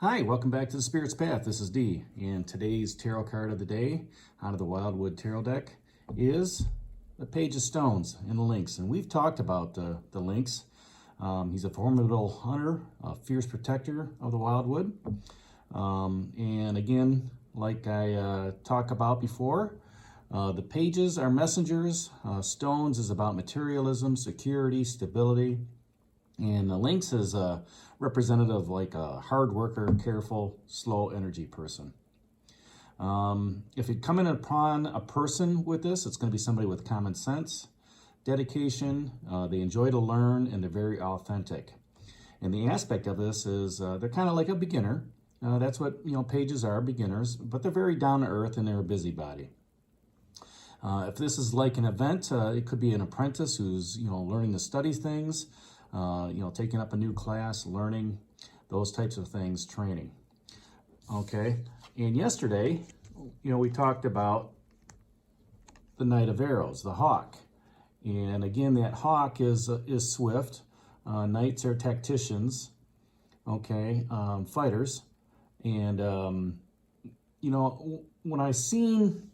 Hi, welcome back to the Spirit's Path. This is Dee, and today's tarot card of the day out of the Wildwood Tarot deck is the Page of Stones and the Lynx. And we've talked about the Lynx. He's a formidable hunter, a fierce protector of the Wildwood. And again, like I talked about before, the pages are messengers. Stones is about materialism, security, stability. And the Lynx is a representative, like a hard worker, careful, slow energy person. If you come in upon a person with this, it's going to be somebody with common sense, dedication, they enjoy to learn, and they're very authentic. And the aspect of this is they're kind of like a beginner. That's what pages are, beginners, but they're very down to earth and they're a busybody. If this is like an event, it could be an apprentice who's learning to study things. Taking up a new class, learning, those types of things, training. Okay, and yesterday, we talked about the Knight of Arrows, the hawk. And again, that hawk is swift. Knights are tacticians, okay, fighters. And, when I seen,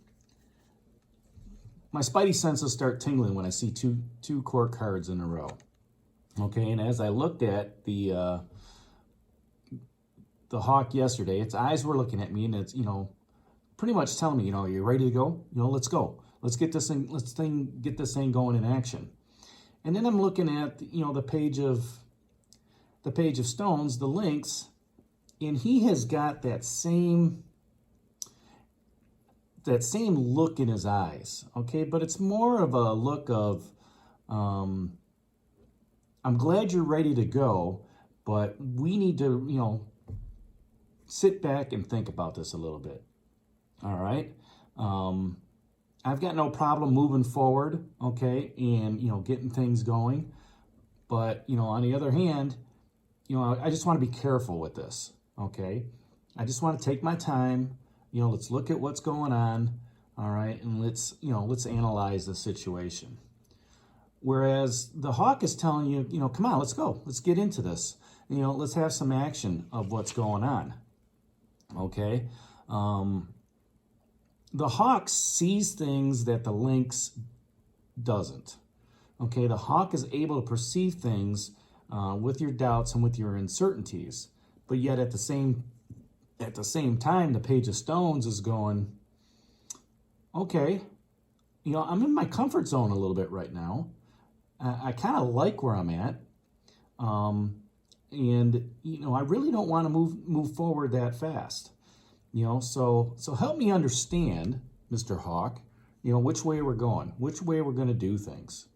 my spidey senses start tingling when I see two court cards in a row. Okay, and as I looked at the hawk yesterday, its eyes were looking at me, and it's pretty much telling me, are you ready to go? Let's go. Let's get this thing. Get this thing going in action. And then I'm looking at the page of stones, the Lynx, and he has got that same look in his eyes. Okay, but it's more of a look of I'm glad you're ready to go, but we need to, sit back and think about this a little bit. All right. I've got no problem moving forward, okay, and, getting things going. But, on the other hand, I just want to be careful with this, okay? I just want to take my time, let's look at what's going on, all right, and let's analyze the situation. Whereas the hawk is telling you, come on, let's go. Let's get into this. Let's have some action of what's going on. Okay? The hawk sees things that the lynx doesn't. Okay? The hawk is able to perceive things with your doubts and with your uncertainties. But yet at the same time, the Page of Stones is going, okay, I'm in my comfort zone a little bit right now. I kind of like where I'm at, and I really don't want to move forward that fast, So help me understand, Mr. Hawk, which way we're going, which way we're going to do things.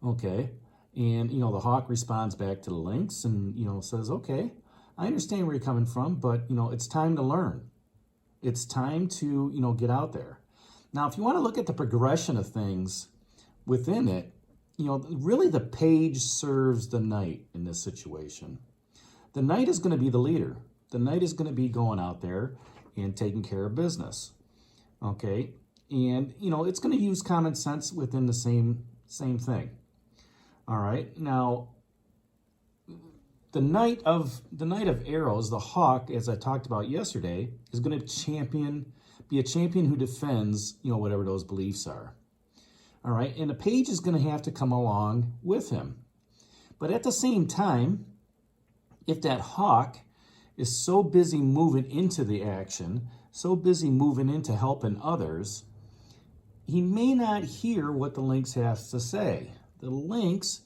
Okay, and the hawk responds back to the lynx and says, okay, I understand where you're coming from, but it's time to learn. It's time to get out there. Now, if you want to look at the progression of things within it, really the page serves the knight in this situation. The knight is going to be the leader. The knight is going to be going out there and taking care of business. Okay? And, it's going to use common sense within the same thing. All right? Now, the Knight of Arrows, the hawk, as I talked about yesterday, is going to be a champion who defends, whatever those beliefs are. All right, and the page is going to have to come along with him. But at the same time, if that hawk is so busy moving into the action, so busy moving into helping others, he may not hear what the lynx has to say. The lynx,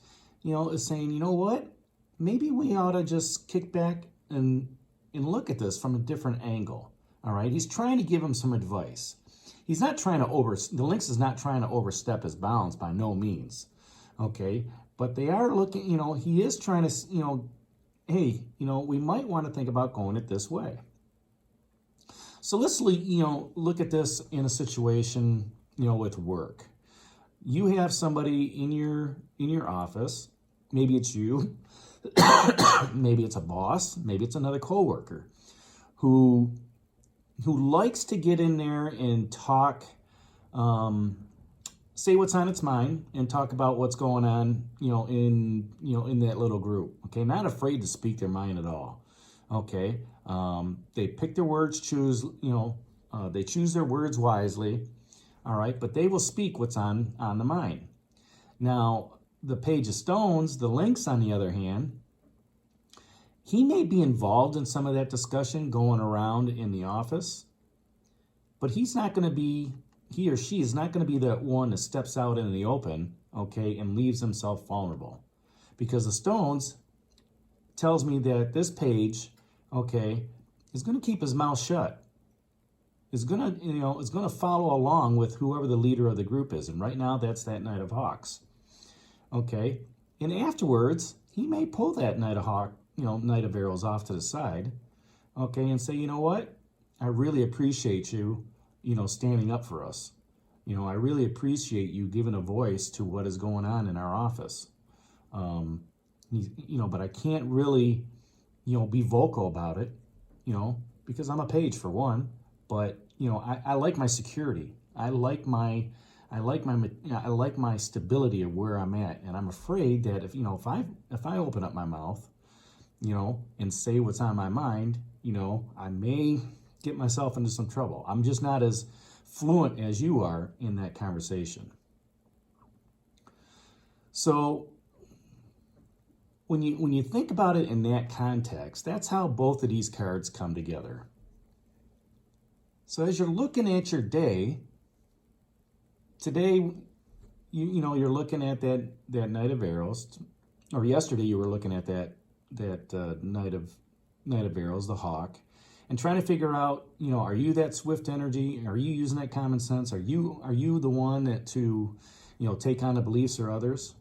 is saying, you know what? Maybe we ought to just kick back and look at this from a different angle. All right, he's trying to give him some advice. He's not trying to the lynx is not trying to overstep his bounds by no means, okay? But they are looking, he is trying to, hey, we might want to think about going it this way. So let's, look at this in a situation, with work. You have somebody in your office, maybe it's you, maybe it's a boss, maybe it's another coworker who likes to get in there and talk, say what's on its mind and talk about what's going on, in that little group. Okay, not afraid to speak their mind at all. Okay, they pick their words, they choose their words wisely. All right, but they will speak what's on the mind. Now, the Page of Stones, the Lynx, on the other hand, he may be involved in some of that discussion going around in the office, but he's not going to be, he or she is not going to be that one that steps out in the open, okay, and leaves himself vulnerable. Because the Stones tells me that this page, okay, is going to keep his mouth shut. Is going to, is going to follow along with whoever the leader of the group is. And right now, that's that Knight of Hawks. Okay, and afterwards, he may pull that Knight of Arrows off to the side, okay, and say, you know what? I really appreciate you, standing up for us. I really appreciate you giving a voice to what is going on in our office. But I can't really, be vocal about it, because I'm a page for one. But I like my security. I like my stability of where I'm at, and I'm afraid that if I open up my mouth, and say what's on my mind, I may get myself into some trouble. I'm just not as fluent as you are in that conversation. So when you think about it in that context, that's how both of these cards come together. So as you're looking at your day, today, you're looking at that Knight of Arrows, or yesterday you were looking at that Knight of Arrows, the Hawk, and trying to figure out, are you that swift energy? Are you using that common sense? Are you the one that to, take on the beliefs of others?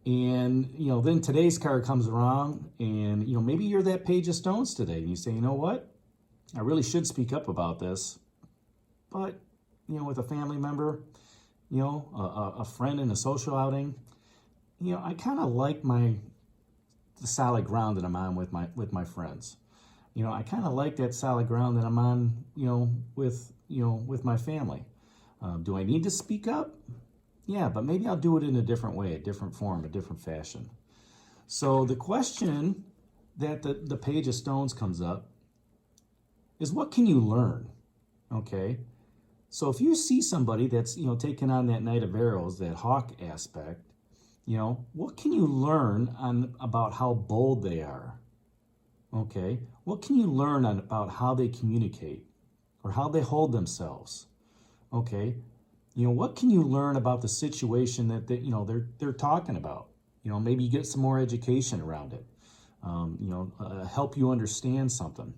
And then today's card comes around, and maybe you're that Page of Stones today, and you say, you know what? I really should speak up about this, but with a family member, a friend in a social outing, I kind of like the solid ground that I'm on with my friends. I kind of like that solid ground that I'm on, with my family. Do I need to speak up? Yeah, but maybe I'll do it in a different way, a different form, a different fashion. So the question that the Page of Stones comes up is, what can you learn? Okay. So if you see somebody that's, taking on that Knight of Arrows, that Hawk aspect, what can you learn about how bold they are? Okay. What can you learn about how they communicate or how they hold themselves? Okay. What can you learn about the situation that they're talking about? Maybe you get some more education around it. Help you understand something.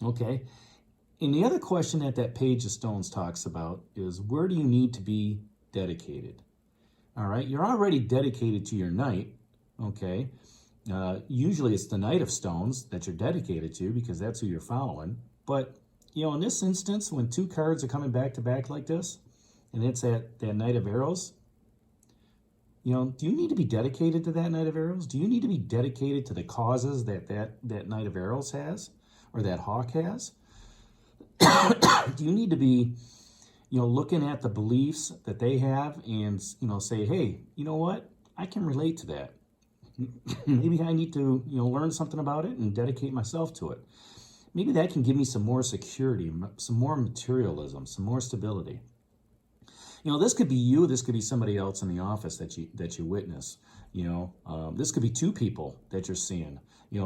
Okay. And the other question that Page of Stones talks about is, where do you need to be dedicated? All right. You're already dedicated to your knight. Okay. Usually it's the Knight of Stones that you're dedicated to, because that's who you're following. But, in this instance, when two cards are coming back to back like this, and it's that Knight of Arrows, do you need to be dedicated to that Knight of Arrows? Do you need to be dedicated to the causes that Knight of Arrows has, or that Hawk has? Do you need to be, looking at the beliefs that they have and, say, hey, you know what? I can relate to that. Maybe I need to, learn something about it and dedicate myself to it. Maybe that can give me some more security, some more materialism, some more stability. This could be you. This could be somebody else in the office that you witness. This could be two people that you're seeing.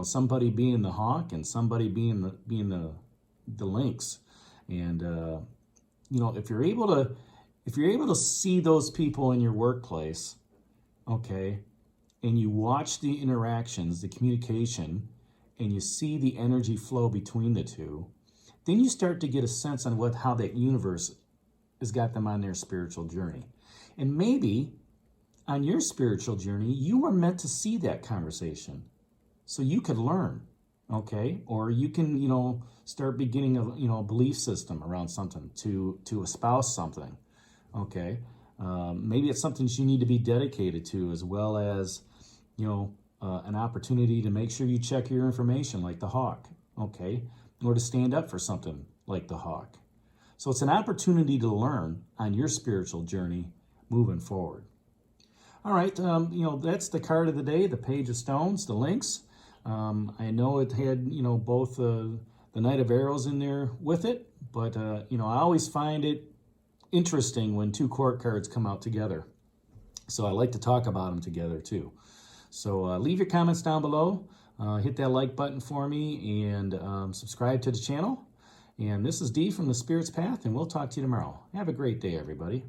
Somebody being the Hawk and somebody being the Lynx. And if you're able to see those people in your workplace, okay, and you watch the interactions, the communication, and you see the energy flow between the two, then you start to get a sense on how that universe has got them on their spiritual journey. And maybe on your spiritual journey, you were meant to see that conversation so you could learn, okay? Or you can, start beginning a belief system around something to espouse something, okay? Maybe it's something that you need to be dedicated to, as well as, an opportunity to make sure you check your information like the Hawk, okay? Or to stand up for something like the Hawk. So it's an opportunity to learn on your spiritual journey moving forward. All right, that's the card of the day, the Page of Stones, the Lynx. I know it had, you know, both the Knight of Arrows in there with it, but, you know, I always find it interesting when two court cards come out together. So I like to talk about them together too. So leave your comments down below. Hit that like button for me and subscribe to the channel. And this is Dee from The Spirit's Path, and we'll talk to you tomorrow. Have a great day, everybody.